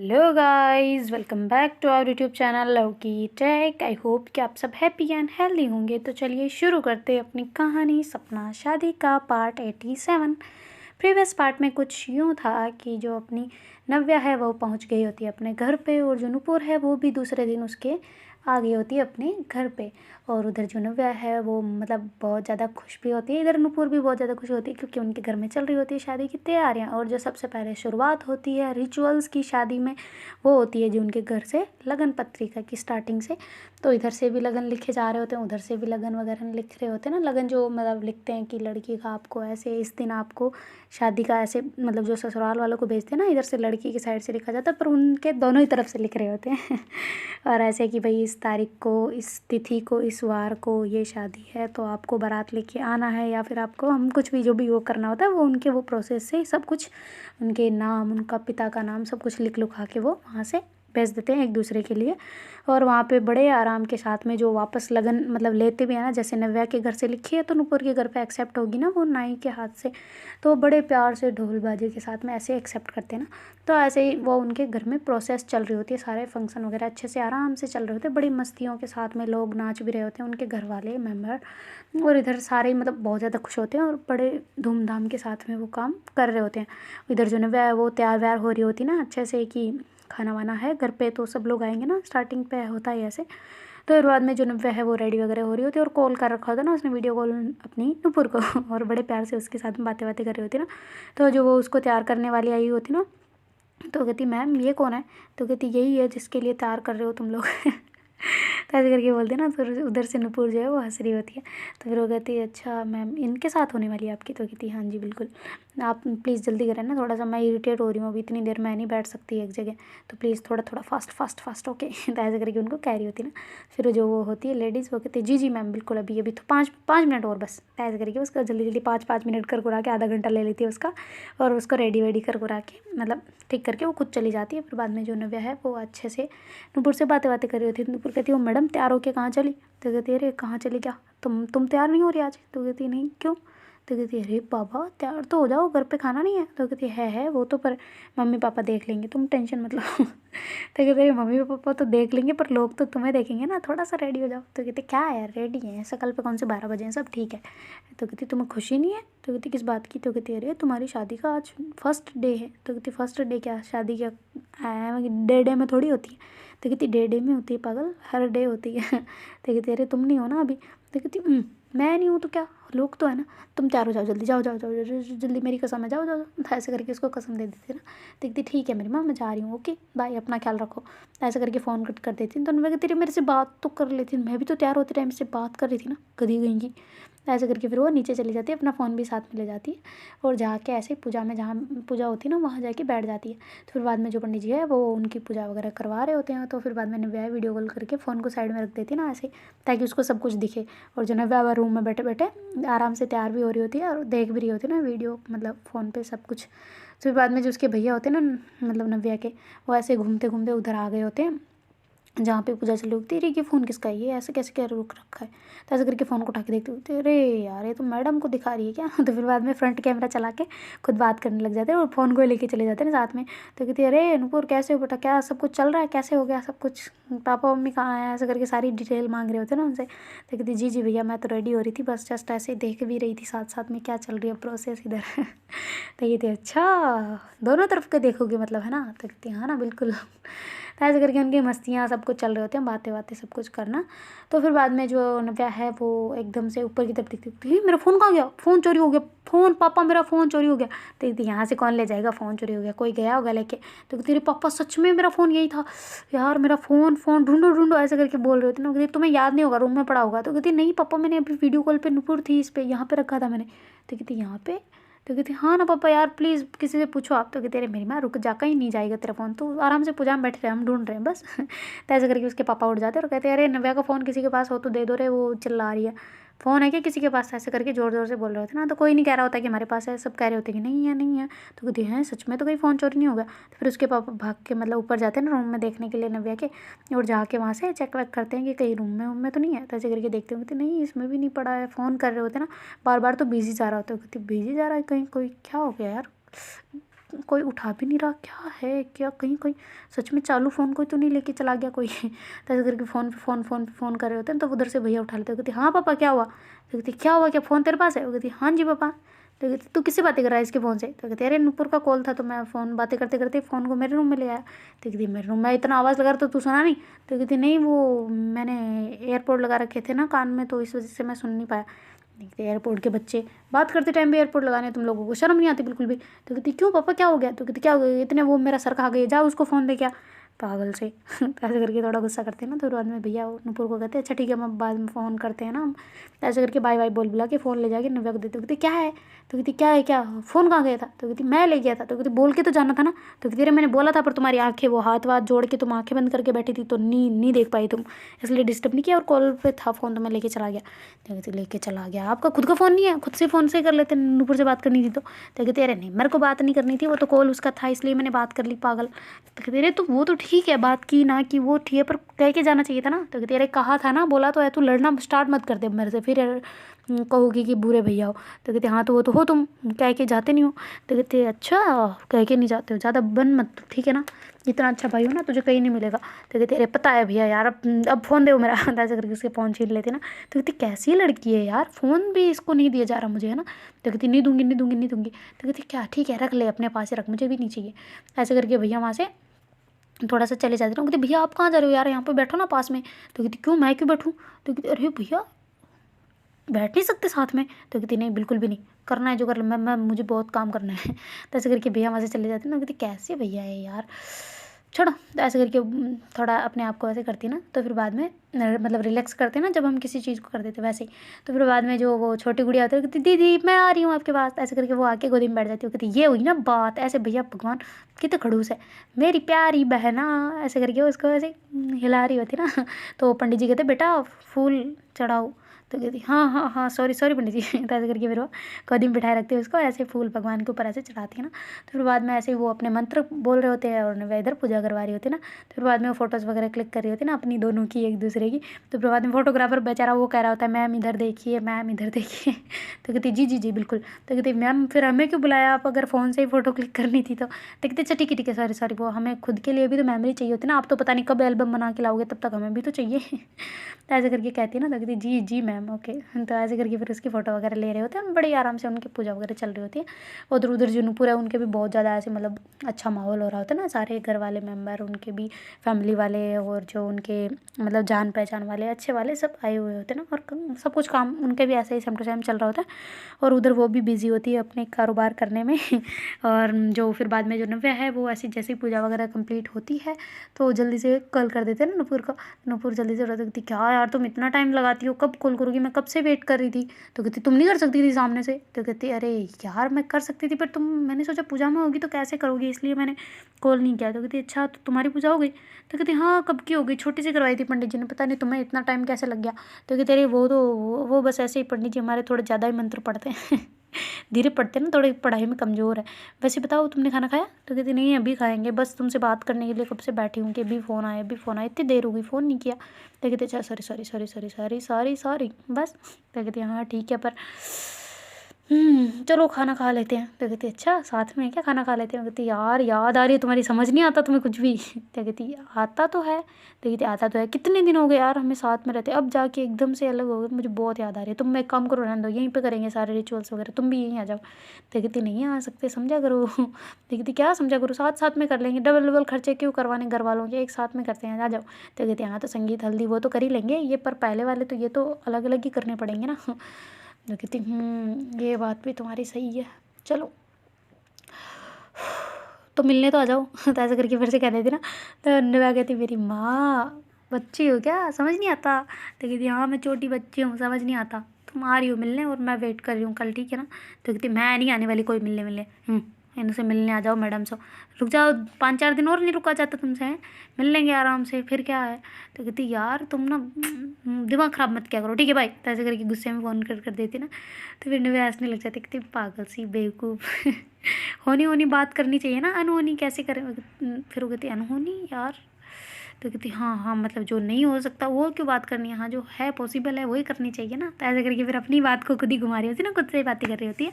Hello guys, welcome back to our YouTube channel Lovekey tech. I hope कि आप सब happy and healthy होंगे। तो चलिए शुरू करते हैं अपनी कहानी सपना शादी का पार्ट 87। प्रीवियस पार्ट में कुछ यूँ था कि जो अपनी नव्या है वो पहुंच गई होती है अपने घर पे, और जो नूपुर है वो भी दूसरे दिन उसके आ गई होती है अपने घर पे। और उधर जो नव्या है वो मतलब बहुत ज़्यादा खुश भी होती है, इधर नूपुर भी बहुत ज़्यादा खुश होती है क्योंकि उनके घर में चल रही होती है शादी की तैयारियां। और जो सबसे पहले शुरुआत होती है रिचुअल्स की शादी में वो होती है जो उनके घर से लगन पत्रिका की स्टार्टिंग से। तो इधर से भी लगन लिखे जा रहे होते हैं, उधर से भी लगन वगैरह लिख रहे होते हैं ना। लगन जो मतलब लिखते हैं कि लड़की का आपको ऐसे इस दिन आपको शादी का ऐसे, मतलब जो ससुराल वालों को भेजते हैं ना, इधर से लड़की की साइड से लिखा जाता है पर उनके दोनों ही तरफ से लिख रहे होते हैं और ऐसे कि भाई इस तारीख को, इस तिथि को, इस वार को ये शादी है तो आपको बारात लेके आना है, या फिर आपको हम कुछ भी जो भी वो करना होता है वो उनके वो प्रोसेस से सब कुछ, उनके नाम, उनका पिता का नाम सब कुछ लिख लुखा के वो वहाँ से भेज देते हैं एक दूसरे के लिए। और वहाँ पे बड़े आराम के साथ में जो वापस लगन मतलब लेते भी है ना, जैसे नव्या के घर से लिखी है तो नूपुर के घर पे एक्सेप्ट होगी ना वो नाई के हाथ से, तो बड़े प्यार से ढोल बाजे के साथ में ऐसे एक्सेप्ट करते हैं ना। तो ऐसे ही वो उनके घर में प्रोसेस चल रही होती है, सारे फंक्शन वगैरह अच्छे से आराम से चल रहे होते हैं, बड़ी मस्तियों के साथ में लोग नाच भी रहे होते हैं उनके घर वाले मेम्बर। और इधर सारे मतलब बहुत ज़्यादा खुश होते हैं और बड़े धूमधाम के साथ में वो काम कर रहे होते हैं। इधर जो नव्या है वो तैयार व्यार हो रही होती है ना अच्छे से कि खाना वाना है घर पे तो सब लोग आएंगे ना, स्टार्टिंग पे होता है ऐसे। तो फिर बाद में जो नव्या है वो रेडी वगैरह हो रही होती है और कॉल कर रखा होता है ना उसने, वीडियो कॉल अपनी नुपुर को और बड़े प्यार से उसके साथ में बातें बातें कर रही होती है ना। तो जो वो उसको तैयार करने वाली आई होती ना, तो कहती मैम ये कौन है? तो कहती यही है जिसके लिए तैयार कर रहे हो तुम लोग तो ऐसे करके बोलते ना, तो उधर से नुपुर जो है वो हंस रही होती है। तो फिर वो कहती है अच्छा मैम इनके साथ होने वाली है आपकी? तो कहती हाँ जी बिल्कुल, आप प्लीज़ जल्दी करें ना, थोड़ा सा मैं इरिटेट हो रही हूँ, अभी इतनी देर मैं नहीं बैठ सकती एक जगह, तो प्लीज़ थोड़ा थोड़ा फास्ट फास्ट फास्ट ओके तो ऐसे करके उनको कह रही होती है ना। फिर जो वो होती है लेडीज़ वो कहती है जी जी मैम बिल्कुल, अभी अभी तो 5 मिनट और बस। तो ऐसे करके उसका जल्दी जल्दी 5 मिनट कर कुरा के आधा घंटा ले लेती है उसका, और उसको रेडी वेडी कर कुरा के मतलब ठीक करके वो खुद चली जाती है। फिर बाद में जो नव्या है वो अच्छे से नूपुर से बातें बातें कर रही होती है। नूपुर कहती है वो मैडम तैयार होके कहाँ चली? तो कहती है अरे कहाँ चली क्या, तुम तैयार नहीं हो रही आज? तो कहती है नहीं क्यों? तो कहती है अरे बाबा तैयार तो हो जाओ, घर पे खाना नहीं है? तो कहती है वो तो पर मम्मी पापा देख लेंगे, तुम टेंशन मत लो तो कहते हैं मम्मी पापा तो देख लेंगे पर लोग तो तुम्हें देखेंगे ना, थोड़ा सा रेडी हो जाओ। तो कहते क्या है यार रेडी है, ऐसा कल पे कौन से 12 बजे हैं, सब ठीक है। तो कहती तुम्हें खुशी नहीं है? तो कहती किस बात की? तो कहती अरे तुम्हारी शादी का आज फर्स्ट डे है। तो कहती फर्स्ट डे क्या, शादी क्या डे में थोड़ी होती है? तो कहती डे में होती है पागल, हर डे होती है तो कहती अरे तुम नहीं हो ना अभी? तो कहती मैं नहीं हूँ तो क्या, लोग तो है ना, तुम तैयार हो जाओ जल्दी, जाओ जाओ जाओ जल्दी, मेरी कसम है, जाओ जाओ जाओ। तो ऐसे करके उसको कसम दे देती है ना। तो कहती ठीक है मेरी माँ मैं जा रही हूँ, ओके बाय, अपना ख्याल रखो। ऐसे करके फ़ोन कट कर देती तो मैं कहती मेरे से बात तो कर लेती, मैं भी तो तैयार होते टाइम से बात कर रही थी ना, गधी गई की। ऐसे करके फिर वो नीचे चली जाती है, अपना फ़ोन भी साथ में ले जाती है और जाके ऐसे पूजा में, जहाँ पूजा होती है ना वहाँ जाके बैठ जाती है। तो फिर बाद में जो पंडित जी है वो उनकी पूजा वगैरह करवा रहे होते हैं, तो फिर बाद में नव्या वीडियो कॉल करके फ़ोन को साइड में रख देती है ना ऐसे, ताकि उसको सब कुछ दिखे। और जो नव्या रूम में बैठे बैठे आराम से तैयार भी हो रही होती है और देख भी रही होती है ना वीडियो, मतलब फ़ोन पे सब कुछ। फिर बाद में जो उसके भैया होते हैं ना, मतलब नव्या के, वो ऐसे घूमते घूमते उधर आ गए होते हैं जहाँ पे पूजा चली होती है। ये फ़ोन किसका है, ये ऐसे कैसे क्या रुक रखा है? तो ऐसे करके फ़ोन को उठा के देखते होते अरे यार ये तो मैडम को दिखा रही है क्या तो फिर बाद में फ्रंट कैमरा चला के खुद बात करने लग जाते हैं और फ़ोन को लेके चले जाते हैं साथ में। तो कहती है अरे नूपुर कैसे हो बेटा, क्या सब कुछ चल रहा है, कैसे हो गया सब कुछ, पापा मम्मी कहाँ हैं? ऐसे करके सारी डिटेल मांग रहे होते हैं ना उनसे। तो कहती जी जी भैया मैं तो रेडी हो रही थी, बस जस्ट ऐसे देख भी रही थी साथ साथ में क्या चल रही है प्रोसेस इधर तो ये थे अच्छा दोनों तरफ के देखोगे मतलब है ना? तो कहती हाँ ना बिल्कुल तो ऐसे करके उनकी मस्तियाँ सब कुछ चल रहे होते हैं, बातें बातें सब कुछ करना। तो फिर बाद में जो नव्या है वो एकदम से ऊपर की तरफ दिखती है, मेरा फ़ोन कहाँ गया, फ़ोन चोरी हो गया, फ़ोन पापा मेरा फ़ोन चोरी हो गया। तो कहती यहाँ से कौन ले जाएगा, फ़ोन चोरी हो गया, कोई गया होगा लेके। तो कहती पापा सच में मेरा फ़ोन यही था यार, मेरा फ़ोन फ़ोन ढूंढो ढूंढो ऐसे करके बोल रहे होते ना। कहती तुम्हें याद नहीं होगा, रूम में पड़ा होगा। तो कहती नहीं पापा मैंने अभी वीडियो कॉल पे नुपुर थी इस पर यहाँ पे रखा था मैंने। तो कहती यहाँ पे? तो कहती हाँ ना पापा यार प्लीज़ किसी से पूछो आप। तो कहते अरे मेरी माँ रुक जा, कहीं नहीं जाएगा तेरा फ़ोन, तो आराम से पूजा में बैठे रहे, हम ढूंढ रहे हैं बस तो ऐसे करके उसके पापा उठ जाते हैं और कहते हैं अरे नव्या का फ़ोन किसी के पास हो तो दे दो रे, वो चिल्ला रही है, फ़ोन है क्या किसी के पास? ऐसे करके ज़ोर ज़ोर से बोल रहे होते ना। तो कोई नहीं कह रहा होता कि हमारे पास है, सब कह रहे होते कि नहीं है नहीं है। तो कहती हैं सच में तो कहीं फ़ोन चोरी नहीं होगा? तो फिर उसके पापा भाग के मतलब ऊपर जाते हैं ना रूम में देखने के लिए नव्या के, और जाके वहाँ से चेक वेक करते हैं कि कहीं रूम में तो नहीं है। तो ऐसे करके देखते होंगे नहीं इसमें भी नहीं पड़ा है, फ़ोन कर रहे होते ना बार बार, तो बिजी जा रहा होता है। कहती बिजी जा रहा है कहीं, कोई क्या हो गया यार, कोई उठा भी नहीं रहा, क्या है क्या, कहीं कहीं सच में चालू फ़ोन कोई तो नहीं लेके चला गया कोई। तो ऐसे करके फ़ोन कर रहे होते हैं, तो उधर से भैया उठा लेते, कहती हाँ पापा क्या हुआ। तो कहती क्या हुआ, क्या फ़ोन तेरे पास है। वो कहती हाँ जी पापा। तो कहती तू किससे बातें कर रहा है इसके फ़ोन से। तो कहती अरे नूपुर का कॉल था, तो मैं फ़ोन बातें करते करते फ़ोन को मेरे रूम में ले आया। तो कहती मेरे रूम में इतना आवाज़ लगा रहा था, तू सुना नहीं। तो कहती नहीं वो मैंने एयरपोर्ट लगा रखे थे ना कान में, तो इस वजह से मैं सुन नहीं पाया। देखते एयरपोर्ट के बच्चे बात करते टाइम भी एयरपोर्ट लगाने, तुम लोगों को शर्म नहीं आती बिल्कुल भी। तो कहती क्यों पापा क्या हो गया। तो कहती क्या हो गया, इतने वो मेरा सर खा गए, जा उसको फ़ोन दे क्या पागल से। तो ऐसे करके थोड़ा गुस्सा करते हैं ना, तो बाद में भैया नूपुर को कहते हैं अच्छा ठीक है हम बाद में फ़ोन करते हैं ना हम। तो ऐसे करके बाय बाय बोल बुला के फ़ोन ले जाके नव्या को देते। कहती क्या है। तो कहती क्या है क्या, फ़ोन कहाँ गया था। तो कहती मैं ले गया था। तो कहती बोल के तो जाना था ना। तो कहती अरे मैंने बोला था पर तुम्हारी आंखें, वो हाथ वाथ जोड़ के तुम आंखें बंद करके बैठी थी, तो नहीं देख पाई तुम, इसलिए डिस्टर्ब नहीं किया, और कॉल पे था फ़ोन तो मैं लेके चला गया। तो कहती लेके चला गया, आपका खुद का फ़ोन नहीं है, खुद से फ़ोन से कर लेते, नूपुर से बात करनी थी तो। कहती अरे नहीं मेरे को बात नहीं करनी थी, वो तो कॉल उसका था इसलिए मैंने बात कर ली पागल। तो कहती अरे तो वो तो ठीक है, बात की ना कि वो ठीक है, पर कह के जाना चाहिए था ना। तो कहती अरे कहा था ना, बोला तो है, तू लड़ना स्टार्ट मत कर दे मेरे से, फिर कहोगी कि बुरे भैया हो। तो कहते हाँ तो वो तो हो तुम, कह के जाते नहीं हो। तो कहते अच्छा कह के नहीं जाते हो, ज़्यादा बन मत ठीक है ना, इतना अच्छा भाई हो ना, तुझे कहीं नहीं मिलेगा। तो कहते अरे पता है भैया यार, अब फ़ोन दे मेरा। ऐसे करके उसके फ़ोन छीन लेते ना। तो कहती कैसी लड़की है यार, फ़ोन भी इसको नहीं दिया जा रहा मुझे है ना। तो कहती नहीं दूंगी नहीं दूंगी नहीं दूंगी। तो कहती क्या ठीक है रख ले अपने पास ही रख, मुझे भी नहीं चाहिए। ऐसे करके भैया वहाँ से थोड़ा सा चले जाते हैं। कहते भैया आप कहाँ जा रहे हो यार, यहाँ पे बैठो ना पास में। तो कहती क्यों मैं क्यों बैठूँ। तो कहती अरे भैया बैठ नहीं सकते साथ में। तो कहती नहीं बिल्कुल भी नहीं, करना है जो कर लो, मैं मुझे बहुत काम करना है। तो ऐसे करके भैया वहाँ से चले जाते हैं ना। कहती कैसे भैया है यार, छोड़ो। तो ऐसे करके थोड़ा अपने आप को ऐसे करती ना, तो फिर बाद में मतलब रिलैक्स करते ना जब हम किसी चीज़ को कर देते वैसे ही। तो फिर बाद में जो वो छोटी गुड़िया होती है, कहती दीदी मैं आ रही हूँ आपके पास। ऐसे करके वो आके गोदी में बैठ जाती है। कहती ये हुई ना बात, ऐसे भैया भगवान कितने खड़ूस है, मेरी प्यारी बहना। ऐसे करके उसको ऐसे हिला रही होती ना। तो पंडित जी कहते बेटा फूल चढ़ाओ। तो कहती हाँ हाँ हाँ सॉरी सॉरी पंडित जी। तो ऐसे करके फिर वो गोदी में बिठाए रखते हैं उसको, ऐसे फूल भगवान के ऊपर ऐसे चढ़ाती है ना। तो फिर बाद में ऐसे ही वो अपने मंत्र बोल रहे होते हैं और नव्या इधर पूजा करवा रही होती है ना। तो फिर बाद में वो फोटोज़ वगैरह क्लिक कर रही होती है ना अपनी दोनों की एक दूसरे की। तो फिर बाद में फोटोग्राफर बेचारा वो कह रहा होता है मैम इधर देखिए मैम इधर देखिए। तो कहती जी जी जी बिल्कुल। तो कहती मैम फिर हमें क्यों बुलाया, आप अगर फ़ोन से ही फ़ोटो क्लिक करनी थी तो। कहते अच्छा ठीक है सॉरी सॉरी, वो हमें खुद के लिए भी तो मेमोरी चाहिए होती है ना, आप तो पता नहीं कब एल्बम बना के लाओगे, तब तक हमें भी तो चाहिए। तो ऐसे करके कहती है ना। तो कहती जी जी मैम ओके। तो ऐसे करके फिर उसकी फ़ोटो वगैरह ले रहे होते हैं, बड़ी आराम से उनकी पूजा वगैरह चल रही होती है। उधर उधर जो नूपुर है उनके भी बहुत ज़्यादा ऐसे मतलब अच्छा माहौल हो रहा होता है ना, सारे घर वाले मेम्बर उनके भी फैमिली वाले और जो उनके मतलब जान पहचान वाले अच्छे वाले सब आए हुए होते हैं ना, और सब कुछ काम उनके भी ऐसे ही सेम टू सेम चल रहा होता है। और उधर वो भी बिज़ी होती है अपने कारोबार करने में। और जो फिर बाद में जो नव्या है वो ऐसी जैसी पूजा वगैरह कंप्लीट होती है तो जल्दी से कॉल कर देते हैं ना नूपुर का। नूपुर जल्दी से बता देती क्या यार तुम इतना टाइम लगाती हो, कब कॉल करोगी, मैं कब से वेट कर रही थी। तो कहती तुम नहीं कर सकती थी सामने से। तो कहती अरे यार मैं कर सकती थी पर तुम, मैंने सोचा पूजा में होगी तो कैसे करोगी, इसलिए मैंने कॉल नहीं किया। तो कहती अच्छा तो तुम्हारी पूजा हो गई। तो कहती हाँ कब की हो गई, छोटी सी करवाई थी पंडित जी ने, पता नहीं तुम्हें इतना टाइम कैसे लग गया। तो कहते अरे वो तो वो बस ऐसे ही पंडित जी हमारे थोड़े ज़्यादा ही मंत्र पढ़ते हैं। धीरे पढ़ते हैं ना, थोड़ी पढ़ाई में कमज़ोर है। वैसे बताओ तुमने खाना खाया। तो कहती नहीं अभी खाएंगे, बस तुमसे बात करने के लिए कब से बैठी हूँ कि अभी फ़ोन आया अभी फ़ोन आया, इतनी देर हो गई फ़ोन नहीं किया। तो कहते अच्छा sorry sorry sorry sorry sorry sorry sorry बस। तो कहती हाँ ठीक है पर चलो खाना खा लेते हैं। तो कहती अच्छा साथ में क्या खाना खा लेते हैं। कहती यार याद आ रही है तुम्हारी, समझ नहीं आता तुम्हें कुछ भी। तो कहती आता तो है। तो कहती आता तो है, कितने दिन हो गए यार हमें साथ में रहते, अब जाके एकदम से अलग हो गए, मुझे बहुत याद आ रही है। तुम एक काम करो रहने दो, यहीं पे करेंगे सारे रिचुअल्स वगैरह, तुम भी यहीं आ जाओ। तो कहती नहीं आ सकते, समझा करो। तो कहती क्या समझा करो, साथ साथ में कर लेंगे, डबल डबल खर्चे क्यों करवाने घर वालों के, एक साथ में करते हैं आ जाओ। तो कहती हाँ तो संगीत हल्दी वो तो कर ही लेंगे ये, पर पहले वाले तो ये तो अलग अलग ही करने पड़ेंगे ना। तो कहती ये बात भी तुम्हारी सही है, चलो तो मिलने तो आ जाओ। तो ऐसे करके फिर से कह देती ना। तो नव्या कहती मेरी माँ बच्ची हो क्या, समझ नहीं आता। तो कहती हाँ मैं छोटी बच्ची हूँ, समझ नहीं आता, तुम आ रही हो मिलने और मैं वेट कर रही हूँ कल ठीक है ना। तो कहती मैं नहीं आने वाली कोई मिलने मिलने, इनसे मिलने आ जाओ मैडम से, रुक जाओ 5-4 दिन और नहीं रुका जाता तुमसे, हैं मिल लेंगे आराम से फिर क्या है। तो कहती यार तुम ना दिमाग ख़राब मत क्या करो ठीक है भाई। तो ऐसे करके गुस्से में फ़ोन कर देती ना। तो फिर नव्या हंसने लग जाती, कितनी पागल सी बेवकूफ़। होनी होनी बात करनी चाहिए ना, अनहोनी कैसे करें। फिर वो कहती अनहोनी यार तो कहती हाँ हाँ, मतलब जो नहीं हो सकता वो क्यों बात करनी है, हाँ जो है पॉसिबल है वही करनी चाहिए ना। तो ऐसे करके फिर अपनी बात को खुद ही घुमा रही होती है ना, खुद से ही बातें कर रही होती है।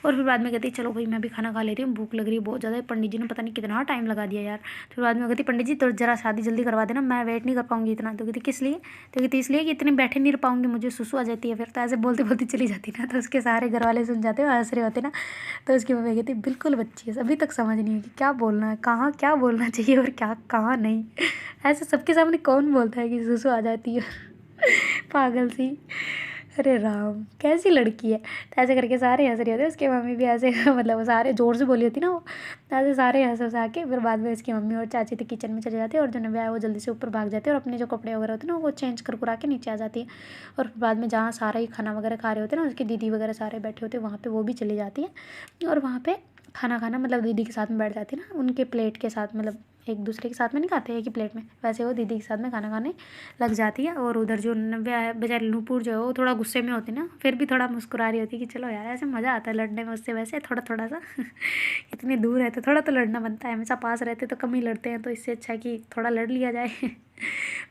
और फिर बाद में कहती चलो भाई मैं भी खाना खा लेती हूँ, भूख लग रही है बहुत ज़्यादा। पंडित जी ने पता नहीं कितना टाइम लगा दिया यार। फिर बाद में कहती पंडित जी तो ज़रा शादी जल्दी करवा देना, मैं वेट नहीं कर पाऊँगी इतना। तो कहती किस लिए? तो कहती इसलिए कि इतने बैठे नहीं रह पाऊँगी, मुझे सुसु आ जाती है फिर। तो ऐसे बोलते बोलते चली जाती ना, तो उसके सारे घर वाले सुन जाते हैं, हंस रहे होते ना। तो उसकी मम्मी कहती बिल्कुल बच्ची है, अभी तक समझ नहीं है कि क्या बोलना है, कहाँ क्या बोलना चाहिए और क्या कहाँ नहीं। ऐसे सबके सामने कौन बोलता है कि सुसु आ जाती है। पागल सी। अरे राम, कैसी लड़की है। तो ऐसे करके सारे हंस रहे होते, उसकी मम्मी भी ऐसे मतलब वो सारे ज़ोर से बोली होती ना वो, ऐसे सारे हंस हंसा के फिर बाद में उसकी मम्मी और चाची तो किचन में चले जाते हैं और जो नव्या है वो जल्दी से ऊपर भाग जाते हैं और अपने जो कपड़े वगैरह होते हैं ना वो चेंज कर कुरा के नीचे आ जाती है। और फिर बाद में जहाँ सारा ही खाना वगैरह खा रहे होते हैं ना, उसकी दीदी वगैरह सारे बैठे होते हैं वहाँ पर, वो भी चली जाती है और वहाँ पर खाना खाना मतलब दीदी के साथ में बैठ जाती है ना, उनके प्लेट के साथ, मतलब एक दूसरे के साथ में नहीं खाते एक ही प्लेट में, वैसे वो दीदी के साथ में खाना खाने लग जाती है। और उधर जो नव्या है बेचारी नूपुर जो है वो थोड़ा गुस्से में होती है ना, फिर भी थोड़ा मुस्कुरा रही होती है कि चलो यार ऐसे मज़ा आता है लड़ने में उससे, वैसे थोड़ा थोड़ा सा इतनी दूर है तो थोड़ा तो लड़ना बनता है, हमेशा पास रहते तो कम ही लड़ते हैं, तो इससे अच्छा कि थोड़ा लड़ लिया जाए।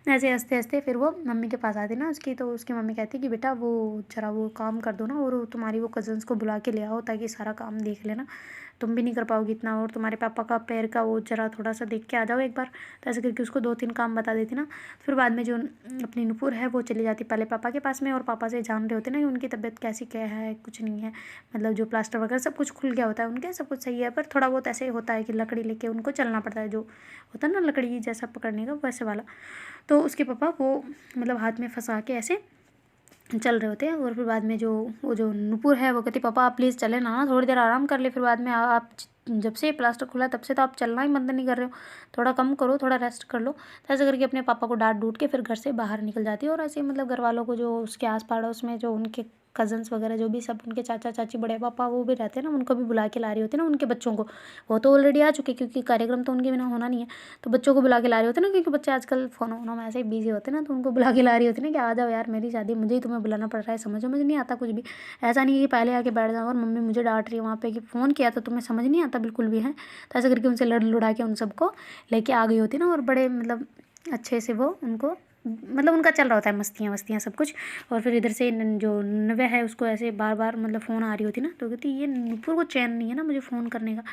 ऐसे हंसते हंसते फिर वो मम्मी के पास आती ना उसकी, तो उसकी मम्मी कहती कि बेटा वो जरा वो काम कर दो ना और तुम्हारी वो कज़न्स को बुला के ले आओ ताकि सारा काम देख लेना, तुम भी नहीं कर पाओगी इतना, और तुम्हारे पापा का पैर का वो जरा थोड़ा सा देख के आ जाओ एक बार। तो ऐसे करके उसको 2-3 काम बता देती ना। फिर बाद में जो अपनी नुपुर है वो चली जाती पहले पापा के पास में, और पापा से जान रहे होते ना कि उनकी तबीयत कैसी क्या है, कुछ नहीं है, मतलब जो प्लास्टर वगैरह सब कुछ खुल गया होता है उनके, सब कुछ सही है, पर थोड़ा बहुत ऐसे होता है कि लकड़ी लेके उनको चलना पड़ता है, जो होता है ना लकड़ी जैसा पकड़ने का वैसे वाला। तो उसके पापा वो मतलब हाथ में फंसा के ऐसे चल रहे होते हैं। और फिर बाद में जो वो जो नुपुर है वो कहती पापा आप प्लीज़ चले ना, थोड़ी देर आराम कर ले, फिर बाद में आप जब से प्लास्टर खुला तब से तो आप चलना ही बंद नहीं कर रहे हो, थोड़ा कम करो, थोड़ा रेस्ट कर लो। तो ऐसे करके अपने पापा को डांट डूट के फिर घर से बाहर निकल जाती है। और ऐसे मतलब घर वालों को जो उसके आस पड़ोस में जो उनके कज़न्स वगैरह जो भी सब उनके चाचा चाची बड़े पापा वो भी रहते हैं ना, उनको भी बुला के ला रही होती है ना उनके बच्चों को। वो तो ऑलरेडी आ चुके क्योंकि कार्यक्रम तो उनके बिना होना नहीं है, तो बच्चों को बुला के ला रही होती है ना, क्योंकि बच्चे आजकल फ़ोन वोनों में ऐसे ही बिजी होते हैं ना, तो उनको बुला के ला रही होती है ना कि आ जाओ यार मेरी शादी, मुझे ही तुम्हें बुलाना पड़ रहा है, समझो मुझे नहीं आता कुछ भी। ऐसा नहीं है कि पहले आके बैठ जाओ और मम्मी मुझे डांट रही है वहाँ पे कि फ़ोन किया तो तुम्हें समझ नहीं आता बिल्कुल भी है। तो ऐसे करके उनसे लड़ लुड़ा के उन सबको लेके आ गई होती ना, और बड़े मतलब अच्छे से वो उनको मतलब उनका चल रहा होता है मस्तियाँ वस्तियाँ सब कुछ। और फिर इधर से जो नव्या है उसको ऐसे बार बार मतलब फ़ोन आ रही होती ना, तो कहती ये नुपुर को चैन नहीं है ना मुझे फ़ोन करने का।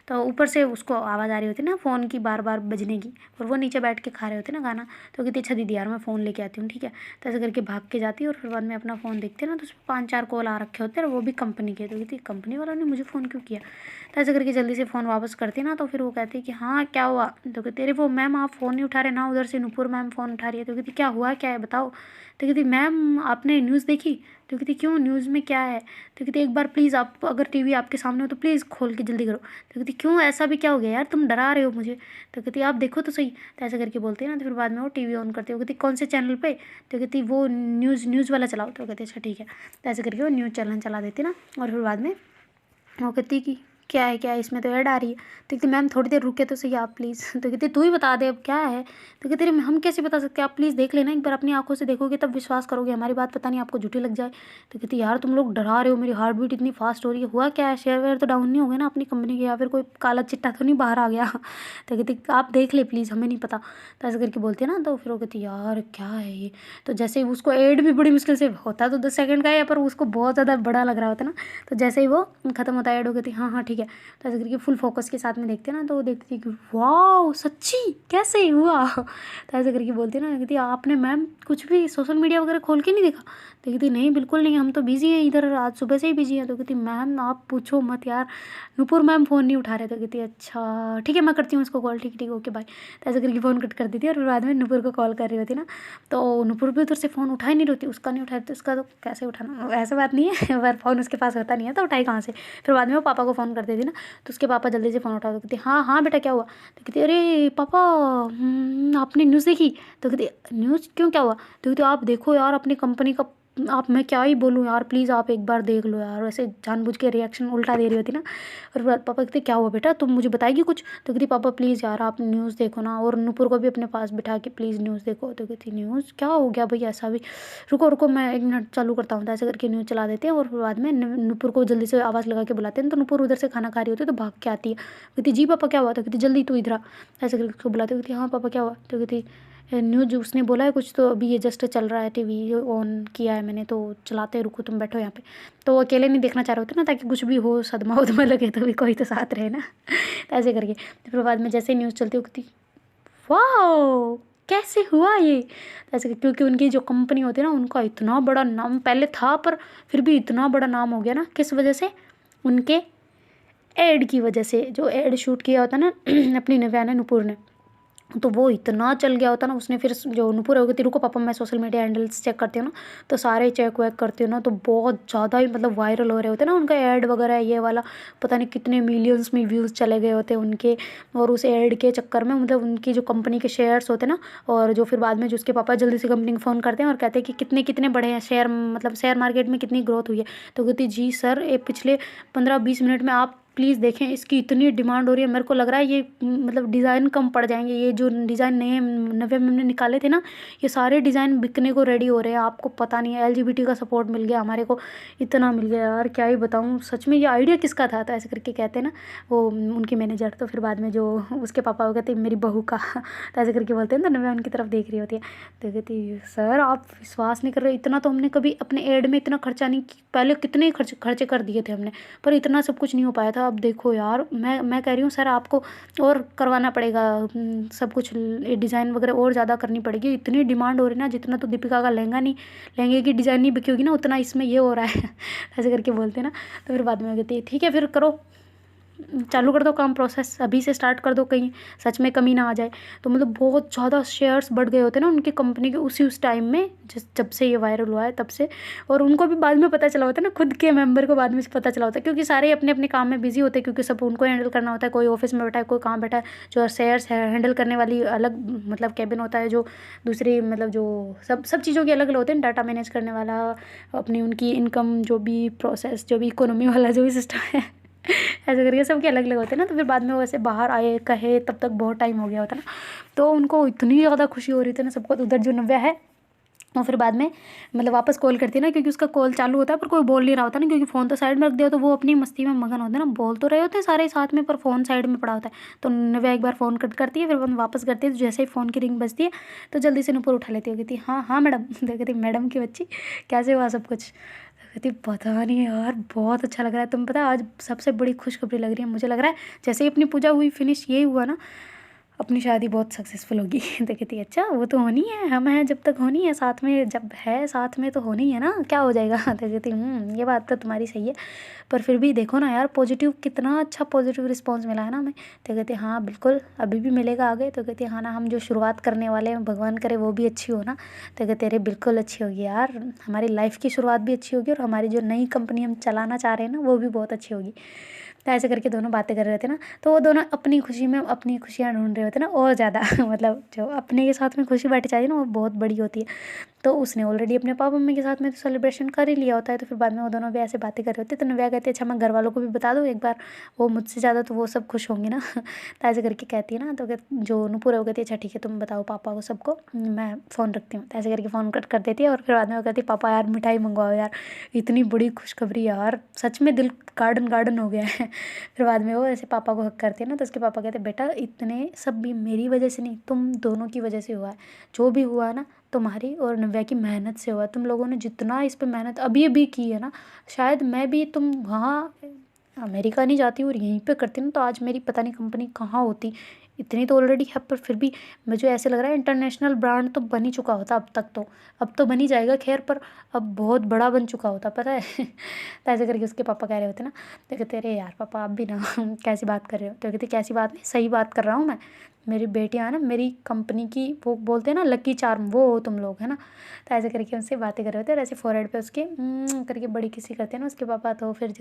तो ऊपर से उसको आवाज़ आ रही होती ना फ़ोन की बार बार बजने की, और वो नीचे बैठ के खा रहे होते ना खाना। तो कहती अच्छा दीदी यार मैं फ़ोन लेके आती हूँ ठीक है। तो ऐसे करके भाग के जाती है और फिर बाद में अपना फ़ोन देखते ना तो उसमें 5-4 कॉल आ रखे होते हैं, और वो भी कंपनी के। तो कहती कंपनी वालों ने मुझे फ़ोन क्यों किया। तो ऐसे करके जल्दी से फ़ोन वापस करती ना, तो फिर वो कहती है कि हाँ क्या हुआ। तो कहती अरे वो मैम आप फ़ोन नहीं उठा रहे ना, उधर से नुपुर मैम फ़ोन उठा रही है। तो कहती क्या हुआ क्या है बताओ। तो कहती मैम आपने न्यूज़ देखी। तो कहती क्यों न्यूज़ में क्या है। तो कहती एक बार प्लीज़ आप अगर टीवी आपके सामने हो तो प्लीज़ खोल के जल्दी करो। तो कहती क्यों ऐसा भी क्या हो गया यार, तुम डरा रहे हो मुझे। तो कहती आप देखो तो सही। तो ऐसे करके बोलती है ना, तो फिर बाद में वो टीवी ऑन करती है। वो कहती कौन से चैनल पे। तो कहती वो न्यूज़ वाला चलाओ। तो कहती अच्छा ठीक है। तो ऐसे करके वो न्यूज़ चैनल चला देती ना, और फिर बाद में वो कहती कि क्या है क्या है इसमें तो ऐड आ रही है। तो कहती मैम थोड़ी देर रुके तो सही आप प्लीज़। तो कहती तू ही बता दे अब क्या है। तो कहती अरे हम कैसे बता सकते, आप प्लीज़ देख लेना एक बार, अपनी आंखों से देखोगे तब विश्वास करोगे, हमारी बात पता नहीं आपको झूठी लग जाए। तो कहती यार तुम लोग डरा रहे हो, मेरी हार्ट बीट इतनी फास्ट हो रही है, हुआ क्या है, शेयर वेयर तो डाउन नहीं हो गए ना अपनी कंपनी के, या फिर कोई काला चिट्टा तो नहीं बाहर आ गया। तो कहती आप देख ले प्लीज़ हमें नहीं पता। तो ऐसे करके बोलती है ना, तो फिर वो कहती यार क्या है ये। तो जैसे ही उसको एड भी बड़ी मुश्किल से होता तो 10 सेकंड का है, पर उसको बहुत ज़्यादा बड़ा लग रहा होता ना। तो जैसे ही वो खत्म होता है एड, हो कहती हाँ हाँ ठीक है। तो ऐसे करके फुल फोकस के साथ में देखते हैं ना, तो वो देखती है कि वाह सच्ची कैसे हुआ। तो ऐसे करके बोलती है ना, कहती आपने मैम कुछ भी सोशल मीडिया वगैरह खोल के नहीं देखा। तो कहती नहीं बिल्कुल नहीं, हम तो बिजी हैं इधर, आज सुबह से ही बिजी हैं। तो कहती मैम आप पूछो मत यार, नुपुर मैम फ़ोन नहीं उठा रहे। तो कहती अच्छा ठीक है मैं करती हूँ उसको कॉल, ठीक ठीक ओके बाय। तो ऐसे करके फ़ोन कट कर देती है, और बाद में नुपुर को कॉल कर रही होती ना, तो नुपुर भी उधर से फ़ोन उठा ही नहीं रही होती, उसका नहीं उठाया तो उसका तो कैसे उठाना, ऐसा बात नहीं है। पर फ़ोन उसके पास होता नहीं है तो उठाई कहाँ से। फिर बाद में वो पापा को फ़ोन कर देती ना, तो उसके पापा जल्दी से फ़ोन उठा, तो कहती हाँ हाँ बेटा क्या हुआ। तो कहती अरे पापा आपने न्यूज़ देखी। तो कहती न्यूज़ क्यों क्या हुआ। तो कहती आप देखो यार अपनी कंपनी का आप मैं क्या ही बोलूँ यार, प्लीज़ आप एक बार देख लो यार। वैसे जानबूझ के रिएक्शन उल्टा दे रही होती ना। और पापा कहते क्या हुआ बेटा, तुम मुझे बताएगी कुछ? तो कहती पापा प्लीज़ यार आप न्यूज़ देखो ना, और नुपुर को भी अपने पास बिठा के प्लीज़ न्यूज़ देखो। तो कहती न्यूज़ क्या हो गया भाई ऐसा भी? रुको रुको मैं 1 मिनट चालू करता हूँ। तो ऐसे करके न्यूज़ चला देते हैं और फिर बाद में नुपुर को जल्दी से आवाज़ लगा के बुलाते हैं। तो नुपुर उधर से खाना खा रही होती है, तो भाग के आती है। कहती जी पापा क्या हुआ? तो कहती जल्दी तू इधर आ। ऐसे करके उसको बुलाते, कहती हाँ पापा क्या हुआ? तो कहती न्यूज़ उसने बोला है कुछ, तो अभी ये जस्ट चल रहा है, टीवी ऑन किया है मैंने, तो चलाते हैं, रुको तुम बैठो यहाँ पे। तो वो अकेले नहीं देखना चाह रहे होते ना, ताकि कुछ भी हो सदमा उदमा लगे तो भी कोई तो साथ रहे ना। तो ऐसे करके तो फिर बाद में जैसे ही न्यूज़ चलती होती, वाह कैसे हुआ ये? तो ऐसे क्योंकि उनकी जो कंपनी होती है ना, उनका इतना बड़ा नाम पहले था, पर फिर भी इतना बड़ा नाम हो गया ना, किस वजह से? उनके एड की वजह से। जो एड शूट किया होता ना अपनी नव्या ने, नुपुर ने, तो वो इतना चल गया होता ना। उसने फिर जो नुपुर हो गई थी, रुको पापा मैं सोशल मीडिया हैंडल्स चेक करती हूँ ना, तो सारे चेक वेक करती हूँ ना, तो बहुत ज़्यादा ही मतलब वायरल हो रहे होते ना उनका ऐड वगैरह, ये वाला पता नहीं कितने मिलियंस में व्यूज़ चले गए होते उनके। और उस ऐड के चक्कर में मतलब उनकी जो कंपनी के शेयर्स होते ना, और जो फिर बाद में जो उसके पापा जल्दी से कंपनी को फ़ोन करते हैं और कहते हैं कि कितने कितने बढ़े हैं शेयर, मतलब शेयर मार्केट में कितनी ग्रोथ हुई है। तो कहती जी सर ये पिछले 15-20 मिनट में आप प्लीज़ देखें, इसकी इतनी डिमांड हो रही है, मेरे को लग रहा है ये मतलब डिज़ाइन कम पड़ जाएंगे। ये जो डिज़ाइन नए नवे में हमने निकाले थे ना, ये सारे डिज़ाइन बिकने को रेडी हो रहे हैं। आपको पता नहीं है, LGBT का सपोर्ट मिल गया हमारे को, इतना मिल गया यार क्या ही बताऊँ। सच में ये आइडिया किसका था? तो ऐसे करके कहते हैं ना वो उनकी मैनेजर। तो फिर बाद में जो उसके पापा वो कहते मेरी बहू का। तो ऐसे करके बोलते हैं, तो नव्या उनकी तरफ देख रही होती है। तो कहती सर आप विश्वास नहीं कर रहे, इतना तो हमने कभी अपने एड में इतना खर्चा नहीं पहले कितने खर्चे कर दिए थे हमने, पर इतना सब कुछ नहीं हो पाया था। अब देखो यार, मैं कह रही हूँ सर आपको और करवाना पड़ेगा, सब कुछ डिज़ाइन वगैरह और ज़्यादा करनी पड़ेगी। इतनी डिमांड हो रही ना, जितना तो दीपिका का लहंगा नहीं, लहंगे की डिज़ाइन नहीं बिकी होगी ना, उतना इसमें ये हो रहा है। ऐसे करके बोलते हैं ना। तो फिर बाद में कहती है ठीक है फिर करो, चालू कर दो काम, प्रोसेस अभी से स्टार्ट कर दो, कहीं सच में कमी ना आ जाए। तो मतलब बहुत ज़्यादा शेयर्स बढ़ गए होते ना उनकी कंपनी के उस टाइम में, जब से ये वायरल हुआ है तब से। और उनको भी बाद में पता चला होता है ना, खुद के मेंबर को बाद में पता चला होता है, क्योंकि सारे अपने अपने काम में बिजी होते हैं, क्योंकि सब उनको हैंडल करना होता है। कोई ऑफिस में बैठा है, कोई कहाँ बैठा है। जो शेयर्स है हैंडल करने वाली अलग मतलब कैबिन होता है, जो दूसरी मतलब जो सब चीज़ों के अलग अलग होते हैं। डाटा मैनेज करने वाला, अपनी उनकी इनकम जो भी प्रोसेस, जो भी इकोनॉमी वाला जो भी सिस्टम है, ऐसे करके सबके अलग अलग होते हैं ना। तो फिर बाद में वो ऐसे बाहर आए कहे, तब तक बहुत टाइम हो गया होता ना। तो उनको इतनी ज़्यादा खुशी हो रही थी ना सबको। तो उधर जो नव्या है और फिर बाद में मतलब वापस कॉल करती है ना, क्योंकि उसका कॉल चालू होता है पर कोई बोल नहीं रहा होता ना, क्योंकि फ़ोन तो साइड में रख दिया, तो वो अपनी मस्ती में मगन होते हैं ना, बोल तो रहे होते हैं सारे साथ में, पर फ़ोन साइड में पड़ा होता है। तो नव्या एक बार फ़ोन कट करती है, फिर वापस करती है, तो जैसे ही फ़ोन की रिंग बजती है तो जल्दी से नुपुर उठा लेती है। कहती हाँ हाँ मैडम। तो कहती मैडम की बच्ची कैसे हुआ सब कुछ? कहती पता नहीं यार बहुत अच्छा लग रहा है। तुम पता आज सबसे बड़ी खुशखबरी लग रही है मुझे, लग रहा है जैसे ही अपनी पूजा हुई फिनिश, यही हुआ ना अपनी शादी बहुत सक्सेसफुल होगी। तो कहती है अच्छा वो तो होनी है, हम हैं जब तक होनी है साथ में, जब है साथ में तो होनी है ना, क्या हो जाएगा। तो कहती ये बात तो तुम्हारी सही है, पर फिर भी देखो ना यार पॉजिटिव, कितना अच्छा पॉजिटिव रिस्पांस मिला है ना हमें। तो कहती हाँ बिल्कुल अभी भी मिलेगा आगे। तो कहती हाँ ना, हम जो शुरुआत करने वाले हैं भगवान करे वो भी अच्छी हो ना। तो कहते अरे बिल्कुल अच्छी होगी यार, हमारी लाइफ की शुरुआत भी अच्छी होगी, और हमारी जो नई कंपनी हम चलाना चाह रहे हैं ना वो भी बहुत अच्छी होगी। तो ऐसे करके दोनों बातें कर रहे थे ना, तो वो दोनों अपनी खुशी में अपनी खुशियाँ ढूंढ रहे होते ना और ज़्यादा। मतलब जो अपने के साथ में खुशी बांटी जाती है ना, वो बहुत बड़ी होती है। तो उसने ऑलरेडी अपने पापा मम्मी के साथ में तो सेलिब्रेशन कर ही लिया होता है। तो फिर बाद में वो दोनों भी ऐसे बातें कर रहे होते, तो नव्या कहती है अच्छा मैं घर वालों को भी बता दूँ एक बार, वो मुझसे ज़्यादा तो वो सब खुश होंगे ना। तो ऐसे करके कहती है ना, तो जो नुपुर है वो कहती है अच्छा ठीक है तुम बताओ पापा को सबको, मैं फ़ोन रखती हूँ। तो ऐसे करके फ़ोन कट कर देती है, और फिर बाद में वो कहती है पापा यार मिठाई मंगवाओ यार, इतनी बड़ी खुशखबरी यार, सच में दिल गार्डन गार्डन हो गया है। फिर बाद में वो ऐसे पापा को हक करती है ना, तो उसके पापा कहते बेटा इतने सब भी मेरी वजह से नहीं, तुम दोनों की वजह से हुआ है। जो भी हुआ है ना तुम्हारी और नव्या की मेहनत से हुआ। तुम लोगों ने जितना इस पे मेहनत अभी अभी की है ना, शायद मैं भी तुम वहाँ अमेरिका नहीं जाती और यहीं पे करती ना, तो आज मेरी पता नहीं कंपनी कहाँ होती। इतनी तो ऑलरेडी है, पर फिर भी मुझे ऐसे लग रहा है इंटरनेशनल ब्रांड तो बन ही चुका होता अब तक तो, अब तो बन ही जाएगा खैर, पर अब बहुत बड़ा बन चुका होता पता है। तो ऐसे करके उसके पापा कह रहे होते ना। तो कहते अरे यार पापा आप भी ना कैसी बात कर रहे हो। तो कहते कैसी बात नहीं, सही बात कर रहा हूँ मैं। मेरी बेटियाँ हैं ना मेरी कंपनी की, वो बोलते हैं ना लकी चार्म, वो हो तुम लोग, है ना। तो ऐसे करके उनसे बातें कर रहे होते हैं और ऐसे फोरहेड पे उसके करके बड़ी किसी करते हैं ना उसके पापा। तो फिर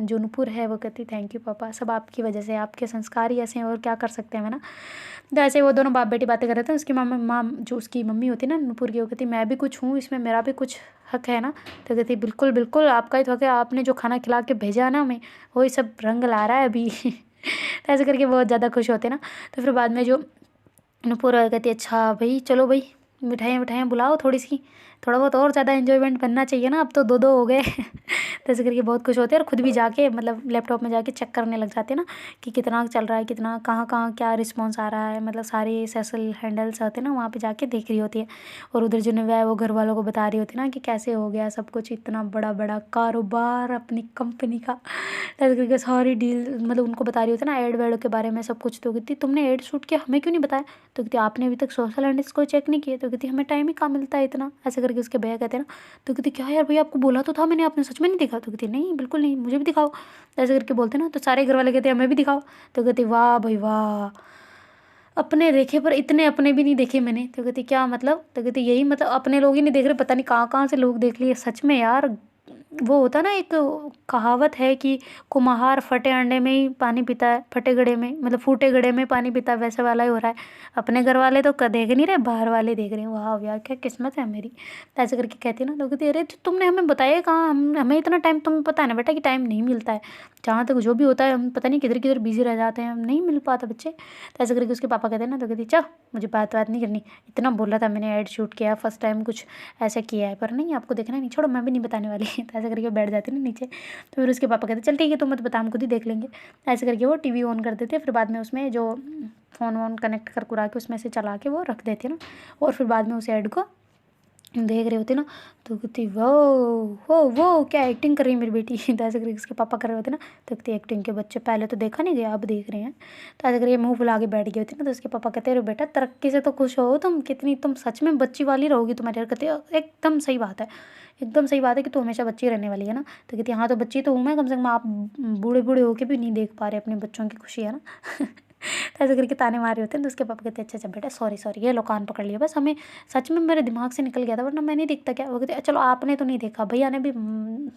जूनपुर है वो कहती थैंक यू पापा, सब आपकी वजह से, आपके संस्कार ही ऐसे हैं और क्या कर सकते हैं, है ना। तो ऐसे वो दोनों बाप बेटी बातें कर रहे थे। उसकी माँ जो उसकी मम्मी होती है ना नूपुर की, वो कहती मैं भी कुछ हूँ इसमें, मेरा भी कुछ हक है ना। तो कहती बिल्कुल बिल्कुल आपका ही तो हक है, आपने जो खाना खिला के भेजा ना हमें, वही सब रंग ला रहा है अभी। तो ऐसे करके बहुत ज़्यादा खुश होते ना। तो फिर बाद में जो नूपुर कहती है अच्छा भाई चलो भाई, मिठाइयाँ मिठाइयाँ बुलाओ थोड़ी सी, थोड़ा बहुत और ज़्यादा इन्जॉयमेंट बनना चाहिए ना, अब तो दो दो हो गए। तो ऐसे करके बहुत खुश होते हैं और खुद भी जाके मतलब लैपटॉप में जाके चेक करने लग जाते हैं ना कि कितना चल रहा है, कितना कहाँ कहाँ क्या रिस्पॉन्स आ रहा है, मतलब सारे सोशल हैंडल्स होते हैं ना वहाँ पे जाके देख रही होती है। और उधर जो निव्या है वो घर वालों को बता रही होती है ना कि कैसे हो गया सब कुछ, इतना बड़ा बड़ा कारोबार अपनी कंपनी का। तो ऐसे करके सारी डील मतलब उनको बता रही होती है ना, एड वेड के बारे में सब कुछ। तो कहती तुमने एड शूट किया, हमें क्यों नहीं बताया। तो कहती आपने अभी तक सोशल हैंडल्स को चेक नहीं किए। तो कहती हमें टाइम ही कहाँ मिलता है इतना, ऐसे करके उसके भैया कहते हैं ना। तो कहती क्या यार भैया आपको बोला तो था मैंने, आपने सच में नहीं देखा। तो कहती नहीं बिल्कुल नहीं, मुझे भी दिखाओ। तो ऐसे करके बोलते ना, तो सारे घर वाले कहते हमें भी दिखाओ। तो कहती वाह भाई वाह, अपने देखे पर इतने अपने भी नहीं देखे मैंने। तो कहती क्या मतलब। तो कहती यही मतलब अपने लोग ही नहीं देख रहे, पता नहीं कहाँ कहाँ से लोग देख लिए सच में यार। वो होता ना एक कहावत है कि कुम्हार फटे अंडे में ही पानी पीता है, फटे घड़े में मतलब फूटे घड़े में पानी पीता है, वैसे वाला ही हो रहा है। अपने घर वाले तो देख नहीं रहे, बाहर वाले देख रहे हैं। वाह यार क्या किस्मत है मेरी। तो ऐसे करके कहती है ना। तो कहती अरे तो तुमने हमें बताया कहाँ, हम हमें इतना टाइम, तुम्हें पता है ना बेटा कि टाइम नहीं मिलता है। जहाँ तक जो भी होता है हम पता नहीं किधर किधर बिजी रह जाते हैं, हम नहीं मिल पाता बच्चे। तो ऐसे करके उसके पापा कहते हैं ना। तो कहती चल मुझे बात नहीं करनी, इतना बोला था मैंने, ऐड शूट किया फर्स्ट टाइम कुछ ऐसा किया है, पर नहीं आपको देखना नहीं, छोड़ो मैं भी नहीं बताने वाली। तो ऐसे करके बैठ जाती ना नीचे। तो फिर उसके पापा कहते चल ठीक है तुम मत बता, हम खुद ही देख लेंगे। ऐसे करके वो टीवी ऑन कर देते, फिर बाद में उसमें जो फ़ोन वोन कनेक्ट कर कुरा के उसमें से चला के वो रख देते ना। और फिर बाद में उस ऐड को देख रहे होते ना। तो कहती वो क्या एक्टिंग कर रही है मेरी बेटी। तो ऐसे करके उसके पापा कर रहे होते ना। तो कहती एक्टिंग के बच्चे, पहले तो देखा नहीं गया अब देख रहे हैं। तो ऐसे करके मुंह फुला के बैठ गए होते ना। तो उसके पापा कहते अरे बेटा तरक्की से तो खुश हो तुम, कितनी तुम सच में बच्ची वाली रहोगी तुम्हारी हरकतें, एकदम सही बात है, एकदम सही बात है कि तू हमेशा बच्ची रहने वाली है ना। तो कहती हाँ तो बच्ची तो हूँ मैं, कम से कम आप बूढ़े बूढ़े होके भी नहीं देख पा रहे अपने बच्चों की खुशी, है ना। तो ऐसे करके ताने मारे होते हैं। तो उसके पापा कहते अच्छा अच्छा बेटा सॉरी सॉरी, ये लो कान पकड़ लिया, बस हमें सच में मेरे दिमाग से निकल गया था, वरना मैं नहीं देखता क्या। वो कहते चलो आपने तो नहीं देखा, भैया ने भी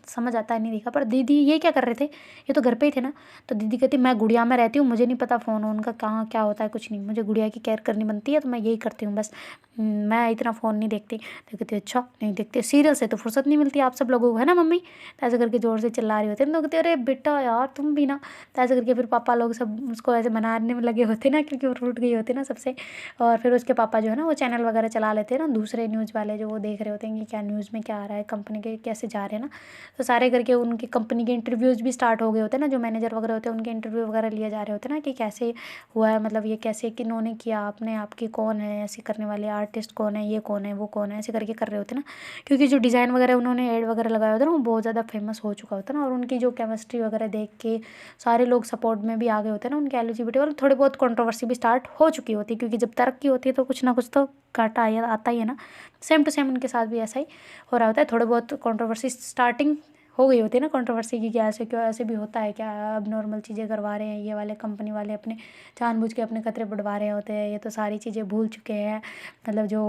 समझ आता है नहीं देखा, पर दीदी ये क्या कर रहे थे, ये तो घर पे ही थे ना। तो दीदी कहती मैं गुड़िया में रहती हूँ, मुझे नहीं पता फ़ोन वोन का कहाँ क्या होता है, कुछ नहीं, मुझे गुड़िया की केयर करनी बनती है तो मैं यही करती हूँ बस, मैं इतना फ़ोन नहीं देखती। तो कहती अच्छा नहीं देखते, सीरियल से तो फुर्सत नहीं मिलती आप सब लोगों को, है ना मम्मी। तो ऐसे करके ज़ोर से चिल्ला रही होती है। तो कहते अरे बेटा यार तुम भी ना। तो ऐसे करके फिर पापा लोग सब उसको ऐसे मनाने में लगे होते ना, क्योंकि वो रूठ गई होती ना सबसे। और फिर उसके पापा जो है ना वो चैनल वगैरह चला लेते हैं ना, दूसरे न्यूज़ वाले जो वो देख रहे होते हैं कि क्या न्यूज़ में क्या आ रहा है, कंपनी के कैसे जा रहे हैं ना। तो सारे करके उनकी कंपनी के इंटरव्यूज़ भी स्टार्ट हो गए होते हैं ना, जो मैनेजर वगैरह होते हैं उनके इंटरव्यू वगैरह लिए जा रहे होते हैं ना कि कैसे हुआ है, मतलब ये कैसे किन्होंने किया, आपने आपकी कौन है ऐसे करने वाले, आर्टिस्ट कौन है, ये कौन है वो कौन है, ऐसे करके कर रहे होते हैं ना। क्योंकि जो डिज़ाइन वगैरह उन्होंने एड वगैरह लगाया होता है ना वो बहुत ज़्यादा फेमस हो चुका होता है ना। और उनकी जो केमिस्ट्री वगैरह देख के सारे लोग सपोर्ट में भी आ गए होते हैं ना उनके, एलिजिबिलिटी और थोड़ी बहुत कंट्रोवर्सी भी स्टार्ट हो चुकी होती है, क्योंकि जब तरक्की होती है तो कुछ ना कुछ तो काटा आता ही है ना। सेम टू सेम उनके साथ भी ऐसा ही हो रहा होता है, थोड़े बहुत कंट्रोवर्सी स्टार्टिंग हो गई होती है ना कंट्रोवर्सी की, क्या ऐसे क्यों ऐसे भी होता है क्या, अब नॉर्मल चीज़ें करवा रहे हैं ये वाले कंपनी वाले, अपने जानबूझ के अपने खतरे बढ़वा रहे होते हैं, ये तो सारी चीज़ें भूल चुके हैं, मतलब जो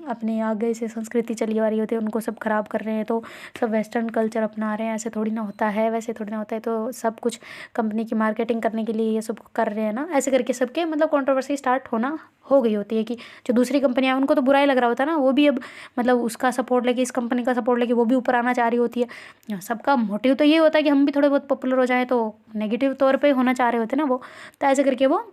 अपने आगे से संस्कृति चली आ रही होती है उनको सब खराब कर रहे हैं, तो सब वेस्टर्न कल्चर अपना रहे हैं, ऐसे थोड़ी ना होता है, वैसे थोड़ी ना होता है, तो सब कुछ कंपनी की मार्केटिंग करने के लिए ये सब कर रहे हैं ना, ऐसे करके सबके मतलब कंट्रोवर्सी स्टार्ट होना हो गई होती है कि जो दूसरी कंपनियां उनको तो बुरा ही लग रहा होता है ना, वो भी अब मतलब उसका सपोर्ट लेके, इस कंपनी का सपोर्ट लेके वो भी ऊपर आना चाह रही होती है। सबका मोटिव तो ये होता है कि हम भी थोड़े बहुत पॉपुलर हो जाएं, तो नेगेटिव तौर पे होना चाह रहे होते हैं ना वो। तो ऐसे करके वो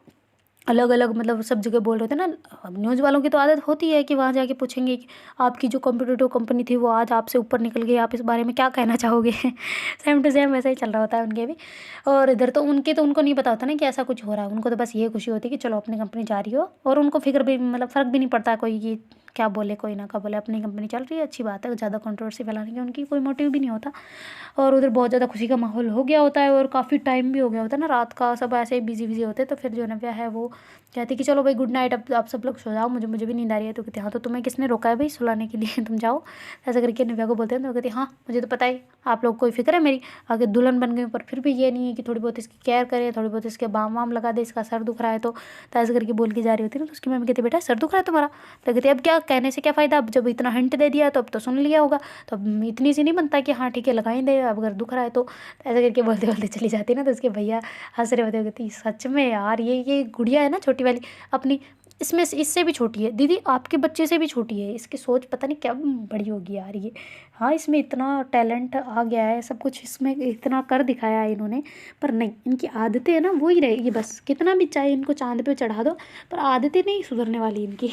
अलग अलग मतलब सब जगह बोल रहे थे ना। अब न्यूज़ वालों की तो आदत होती है कि वहाँ जाके पूछेंगे कि आपकी जो कॉम्पिटिटिव कंपनी थी वो आज आपसे ऊपर निकल गई, आप इस बारे में क्या कहना चाहोगे। सेम टू सेम वैसा ही चल रहा होता है उनके भी। और इधर तो उनको नहीं पता होता ना कि ऐसा कुछ हो रहा है, उनको तो बस ये खुशी होती है कि चलो अपनी कंपनी जा रही हो, और उनको फिक्र भी मतलब फ़र्क भी नहीं पड़ता कोई कि क्या बोले कोई ना, क्या बोले, अपनी कंपनी चल रही है, अच्छी बात है, ज़्यादा कंट्रोवर्सी फैलाने की उनकी कोई मोटिव भी नहीं होता। और उधर बहुत ज़्यादा खुशी का माहौल हो गया होता है और काफ़ी टाइम भी हो गया होता है ना, रात का, सब ऐसे ही बिजी बिजी होते हैं। तो फिर जो नव्या है वो कहती कि चलो भाई गुड नाइट, अब आप सब लोग सो जाओ, मुझे भी नींद आ रही है। तो कहती हाँ, तो तुम्हें किसने रोका है भाई सुलाने के लिए, तुम जाओ। ऐसा करके नव्या को बोलते हैं। तो कहती हाँ, मुझे तो पता ही, आप लोग कोई फिक्र है मेरी, आगे दुल्हन बन गई, पर फिर भी ये नहीं है कि थोड़ी बहुत इसकी केयर करें, थोड़ी बहुत इसके बाम वाम लगा दे, इसका सर दुख रहा है तो ऐसे करके बोल के जा रही होती है ना। तो उसकी मम्मी कहती बेटा सर दुख रहा है तुम्हारा? तो कहती अब क्या कहने से क्या फ़ायदा, अब जब इतना हिंट दे दिया तो अब तो सुन लिया होगा, तो अब इतनी सी नहीं बनता कि हाँ ठीक है लगा ही दे, अब अगर दुख रहा है तो ऐसे करके बोलते बोलते चली जाती है ना। तो उसके भैया हंस रहे होते, कहती सच में यार, ये गुड़िया है ना छोटी वाली अपनी, इसमें इससे भी छोटी है दीदी, आपके बच्चे से भी छोटी है, इसकी सोच पता नहीं क्या बड़ी होगी यार ये। हाँ, इसमें इतना टैलेंट आ गया है, सब कुछ इसमें इतना कर दिखाया है इन्होंने, पर नहीं, इनकी आदतें है ना वही रहेगी बस, कितना भी चाहे इनको चांद पे चढ़ा दो, पर आदतें नहीं सुधरने वाली इनकी।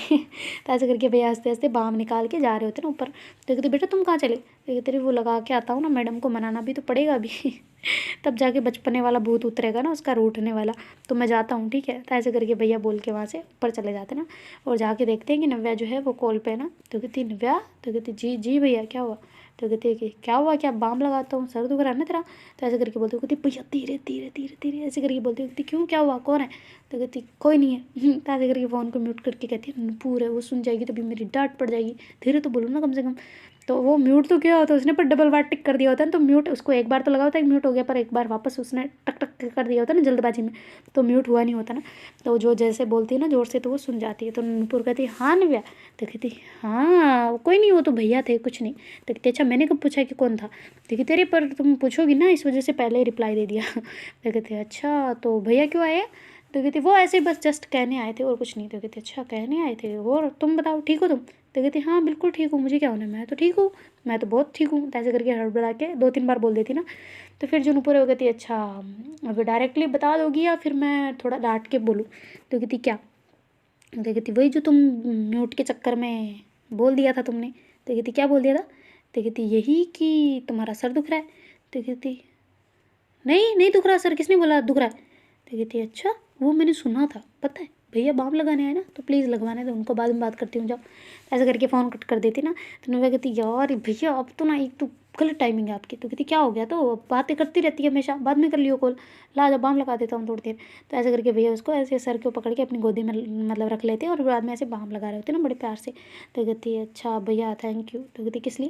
तो ऐसे करके भैया हंसते हंसते बाम निकाल के जा रहे होते ना ऊपर। तो कहते बेटा तुम कहाँ चले? तो कहते वो लगा के आता हूँ ना, मैडम को मनाना भी तो पड़ेगा अभी। तब जाके बचपने वाला भूत उतरेगा ना उसका, रूठने वाला। तो मैं जाता हूँ ठीक है। तो ऐसे करके भैया बोल के वहाँ से ऊपर चले जाते ना, और जाके देखते हैं कि नव्या जो है वो कॉल पे है ना। तो कहती नव्या, तो कहती जी जी भैया क्या हुआ? तो कहती है कि क्या हुआ, क्या बाम लगाता हूँ, सर दुख रहा है ना तेरा? तो ऐसे करके बोलती हूँ, कहती भैया धीरे धीरे धीरे धीरे, ऐसे करके बोलती हूँ। कहती क्यों, क्या हुआ, कौन है? तो कहती कोई नहीं है। तो ऐसे करके फ़ोन को म्यूट करके कहती है पूरे वो सुन जाएगी तो भी मेरी डांट पड़ जाएगी, धीरे तो बोलो ना कम से कम। तो वो म्यूट तो किया होता है उसने, पर डबल बार टिक कर दिया होता है, तो म्यूट उसको एक बार तो लगा होता है म्यूट हो गया, पर एक बार वापस उसने टक टक कर दिया होता है ना जल्दबाजी में, तो म्यूट हुआ नहीं होता ना। तो जो जैसे बोलती है ना जोर से, तो वो सुन जाती है। तो नूपुर कहती है हाँ नव्या? तो कहती हाँ कोई नहीं, वो तो भैया थे, कुछ नहीं। तो कहती अच्छा मैंने कब पूछा कि कौन था? देखिए तेरे पर तुम पूछोगी ना, इस वजह से पहले ही रिप्लाई दे दिया। तो कहते अच्छा तो भैया क्यों आए? तो कहती वो ऐसे ही बस जस्ट कहने आए थे और कुछ नहीं। तो कहती अच्छा कहने आए थे, और तुम बताओ ठीक हो तुम? तो कहती हाँ बिल्कुल ठीक हूँ, मुझे क्या होना है, मैं तो ठीक हूँ, मैं तो बहुत ठीक हूँ। तो ऐसे करके हड़बड़ा के 2-3 बार बोल देती ना। तो फिर जो नुपुर है वो कहती अच्छा अब डायरेक्टली बता दोगी या फिर मैं थोड़ा डांट के बोलूँ? तो कहती क्या? तो कहती वही जो तुम म्यूट के चक्कर में बोल दिया था तुमने। तो कहती क्या बोल दिया था? तो कहती यही कि तुम्हारा सर दुख रहा है। तो कहती नहीं नहीं दुख रहा सर, किसने बोला दुख रहा है? तो कहती अच्छा वो मैंने सुना था, पता है भैया बाम लगाने आए ना, तो प्लीज़ लगवाने दो उनको, बाद में बात करती हूँ जाओ। ऐसे करके फ़ोन कट कर देती ना। तो नव्या कहती यार भैया अब तो ना, एक तो गलत टाइमिंग है आपकी। तो कहती क्या हो गया? तो बातें करती रहती है हमेशा, बाद में कर लियो कॉल, ला जा बाम लगा देता हूँ थोड़ी देर। तो ऐसे करके भैया उसको ऐसे सर को पकड़ के अपनी गोदी में मतलब रख लेते हैं और बाद में ऐसे बाम लगा रहे होते हैं ना बड़े प्यार से। तो कहती है अच्छा भैया थैंक यू। तो कहती किस लिए?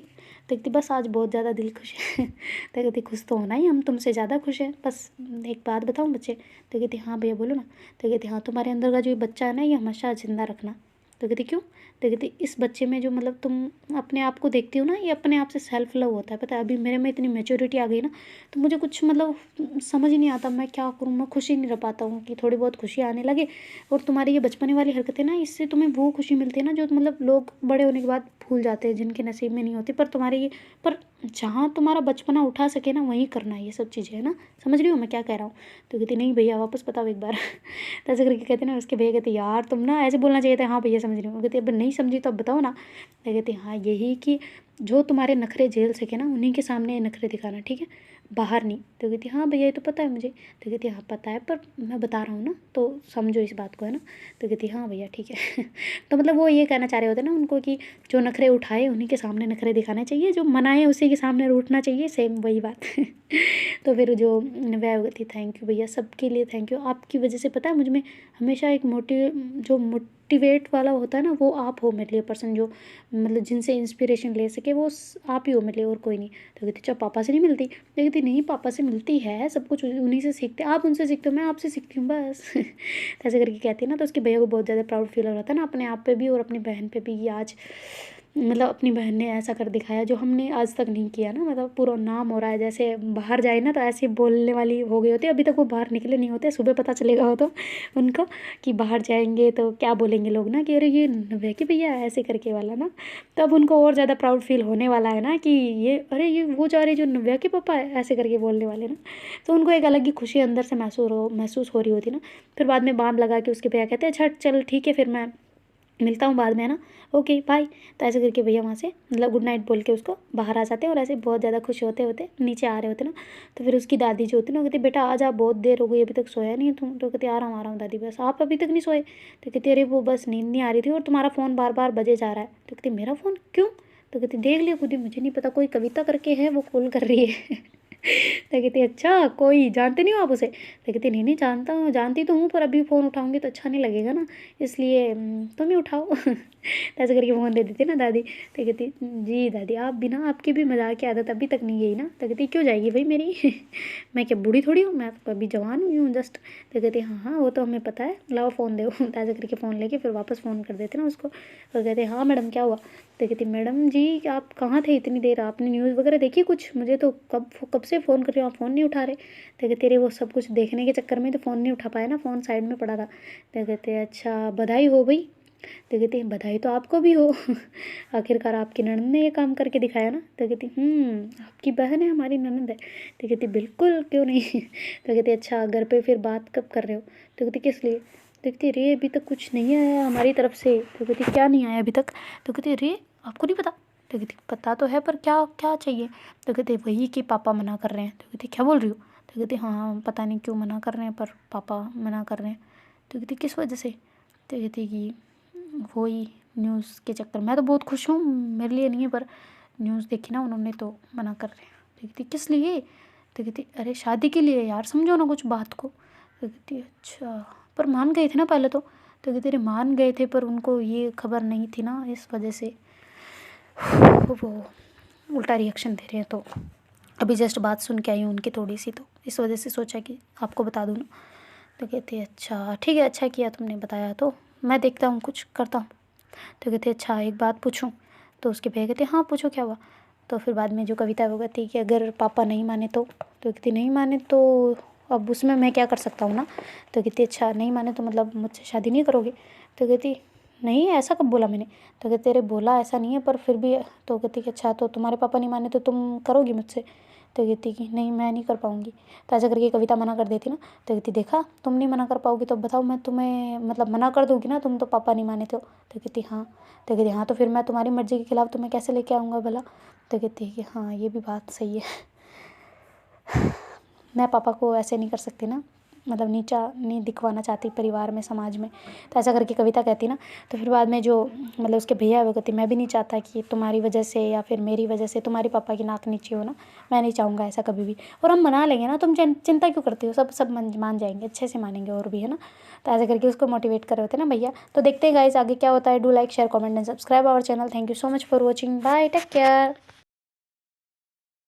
तो कहती बस आज बहुत ज़्यादा दिल खुश है। तो कहती खुश तो होना ही, हम तुमसे ज़्यादा खुश हैं, बस एक बात बताऊँ बच्चे? तो कहती हाँ भैया बोलो ना। तो कहती हाँ तुम्हारे अंदर का जो ये बच्चा है ना, ये हमेशा जिंदा रखना। तो कहती क्यों? तो कहती इस बच्चे में जो मतलब तुम अपने आप को देखती हो ना, ये अपने आप से सेल्फ लव होता है, पता है? अभी मेरे में इतनी मैच्योरिटी आ गई ना, तो मुझे कुछ मतलब समझ ही नहीं आता मैं क्या करूँ, मैं खुश ही नहीं रह पाता हूँ कि थोड़ी बहुत खुशी आने लगे। और तुम्हारी ये बचपने वाली हरकतें ना, इससे तुम्हें वो खुशी मिलती है ना जो मतलब लोग बड़े होने के बाद भूल जाते हैं, जिनके नसीब में नहीं होती। पर तुम्हारे ये, पर जहाँ तुम्हारा बचपना उठा सके ना वहीं करना है ये सब चीज़ें, है ना? समझ रही हो मैं क्या कह रहा हूँ? तो कहती नहीं भैया वापस बताओ एक बार। तो ऐसे करके कहते ना, उसके भैया कहते यार तुम ना ऐसे बोलना चाहिए था, हाँ भैया समझ रही हूँ। कहते अब नहीं समझी तो अब बताओ ना। तो कहते हाँ यही कि जो तुम्हारे नखरे झेल सके ना, उन्हीं के सामने ये नखरे दिखाना, ठीक है? बाहर नहीं। तो कहती हाँ भैया ये तो पता है मुझे। तो कहती हाँ पता है, पर मैं बता रहा हूँ ना, तो समझो इस बात को, है ना? तो कहती हाँ भैया ठीक है। तो मतलब वो ये कहना चाह रहे होते ना उनको कि जो नखरे उठाए उन्हीं के सामने नखरे दिखाने चाहिए, जो मनाए उसी के सामने रूठना चाहिए, सेम वही बात। तो फिर जो वह थी थैंक यू भैया, सबके लिए थैंक यू, आपकी वजह से पता है मुझ में हमेशा एक मोटिवेट वाला होता है ना, वो आप हो मेरे लिए पर्सन, जो मतलब जिनसे इंस्पिरेशन ले सके वो आप ही हो मेरे लिए, और कोई नहीं। तो कहती अच्छा पापा से नहीं मिलती? तो कहती नहीं पापा से मिलती है, सब कुछ उन्हीं से सीखते, आप उनसे सीखते हो, मैं आपसे सीखती हूँ बस। ऐसे करके कहती है ना। तो उसके भैया को बहुत ज़्यादा प्राउड फील हो रहा था ना अपने आप पे भी और अपनी बहन पे भी, आज मतलब अपनी बहन ने ऐसा कर दिखाया जो हमने आज तक नहीं किया ना, मतलब पूरा नाम हो रहा है। जैसे बाहर जाए ना तो ऐसे बोलने वाली हो गई होती है, अभी तक वो बाहर निकले नहीं होते, सुबह पता चलेगा हो तो उनको कि बाहर जाएंगे तो क्या बोलेंगे लोग ना कि अरे ये नव्या के भैया ऐसे करके वाला ना। तो अब उनको और ज़्यादा प्राउड फील होने वाला है ना कि ये अरे ये वो जा रहे जो नव्या के पापा है, ऐसे करके बोलने वाले ना। तो उनको एक अलग ही खुशी अंदर से महसूस हो रही होती ना। फिर बाद में बाम लगा के उसके भैया कहते हैं अच्छा चल ठीक है फिर मैं मिलता हूँ बाद में, है ना, ओके बाय। तो ऐसे करके भैया वहाँ से मतलब गुड नाइट बोल के उसको बाहर आ जाते हैं। और ऐसे बहुत ज़्यादा खुश होते होते नीचे आ रहे होते ना, तो फिर उसकी दादी जो होती है ना, वो कहती बेटा आ जा, बहुत देर हो गई अभी तक सोया नहीं है तुम। तो कहती आ रहा हूँ दादी, बस आप अभी तक नहीं सोए। तो कहती अरे वो बस नींद नहीं आ रही थी और तुम्हारा फ़ोन बार बार बजे जा रहा है। तो कहती मेरा फ़ोन क्यों? तो कहती देख लिया खुद ही, मुझे नहीं पता, कोई कविता करके है वो कॉल कर रही है। तो कहती अच्छा, कोई जानते नहीं हो आप उसे? तो कहती नहीं नहीं जानता हूँ, जानती तो हूँ, पर अभी फ़ोन उठाऊंगी तो अच्छा नहीं लगेगा ना, इसलिए तुम ही उठाओ। तो ऐसे करके फ़ोन दे देती ना दादी। तो कहती जी दादी आप भी ना, आपकी भी मज़ाक की आदत अभी तक नहीं गई ना। तो कहती क्यों जाएगी भाई मेरी? मैं क्या बूढ़ी थोड़ी हूँ, मैं तो अभी जवान हुई हूँ जस्ट। तो कहती हाँ हाँ वो तो हमें पता है, लाओ फ़ोन दो। तो ऐसे करके फ़ोन लेके फिर वापस फ़ोन कर देते ना उसको। तो कहते हाँ मैडम क्या हुआ? तो कहती मैडम जी आप कहाँ थे इतनी देर, आपने न्यूज़ वगैरह देखी कुछ? मुझे तो कब से फ़ोन कर रही हूँ, आप फ़ोन नहीं उठा रहे। तो कहते अरे वो सब कुछ देखने के चक्कर में तो फ़ोन नहीं उठा पाया ना, फ़ोन साइड में पड़ा था। तो कहते अच्छा बधाई हो भाई। तो कहती हैं बधाई तो आपको भी हो। आखिरकार आपकी ननद ने ये काम करके दिखाया ना। तो कहती आपकी बहन है हमारी ननद है। तो कहती बिल्कुल क्यों नहीं। तो कहती अच्छा घर पे फिर बात कब कर रहे हो? तो कहती किस लिए? तो कहती अरे अभी तक कुछ नहीं आया हमारी तरफ से। तो कहती क्या नहीं आया अभी तक? तो कहती अरे आपको नहीं पता? तो कहती पता तो है पर क्या क्या चाहिए? तो कहते वही कि पापा मना कर रहे हैं। तो कहती क्या बोल रही हो? तो कहती हाँ पता नहीं क्यों मना कर रहे हैं, पर पापा मना कर रहे हैं। तो कहती किस वजह से? तो कहती कि वही न्यूज़ के चक्कर। मैं तो बहुत खुश हूँ, मेरे लिए नहीं है, पर न्यूज़ देखी ना उन्होंने तो मना कर रहे हैं। तो कहती किस लिए? तो कहती अरे शादी के लिए यार, समझो ना कुछ बात को। तो कहती अच्छा पर मान गए थे ना पहले तो। तो कहती अरे मान गए थे पर उनको ये खबर नहीं थी ना, इस वजह से वो उल्टा रिएक्शन दे रहे हैं। तो अभी जस्ट बात सुन के आई हूँ उनकी थोड़ी सी, तो इस वजह से सोचा कि आपको बता दूँ ना। तो कहती अच्छा ठीक है, अच्छा किया तुमने बताया, तो मैं देखता हूँ कुछ करता हूँ। तो कहते अच्छा एक बात पूछूं? तो उसके भैया कहते हाँ पूछो क्या हुआ? तो फिर बाद में जो कविता है वो कहती है कि अगर पापा नहीं माने तो कहती नहीं माने तो अब उसमें मैं क्या कर सकता हूँ ना। तो कहती अच्छा नहीं माने तो मतलब मुझसे शादी नहीं करोगे? तो कहती नहीं ऐसा कब बोला मैंने? तो कहते अरे बोला ऐसा नहीं है पर फिर भी। तो कहती कि अच्छा तो तुम्हारे पापा नहीं माने तो तुम करोगी मुझसे? तो कहती कि नहीं मैं नहीं कर पाऊँगी। तो ऐसा करके कविता मना कर देती ना। तो कहती देखा तुम नहीं मना कर पाओगी तो बताओ मैं तुम्हें मतलब मना कर दूँगी ना, तुम तो पापा नहीं माने तो कहती हाँ। तो कहती हाँ तो फिर मैं तुम्हारी मर्ज़ी के खिलाफ़ तुम्हें कैसे लेके आऊँगा भला? तो कहती है कि हाँ ये भी बात सही है। मैं पापा को ऐसे नहीं कर सकती ना, मतलब नीचा नहीं दिखवाना चाहती परिवार में, समाज में। तो ऐसा करके कविता कहती ना। तो फिर बाद में जो मतलब उसके भैया है वो कहती मैं भी नहीं चाहता कि तुम्हारी वजह से या फिर मेरी वजह से तुम्हारे पापा की नाक नीची हो ना, मैं नहीं चाहूँगा ऐसा कभी भी। और हम मना लेंगे ना, तुम चिंता क्यों करती हो, सब सब मान जाएंगे, अच्छे से मानेंगे और भी, है ना। तो ऐसा करके उसको मोटिवेट कर रहे होते ना भैया। तो देखते हैं गाइस आगे क्या होता है। Do like share comment and subscribe our channel. Thank you so much for watching, bye, take care.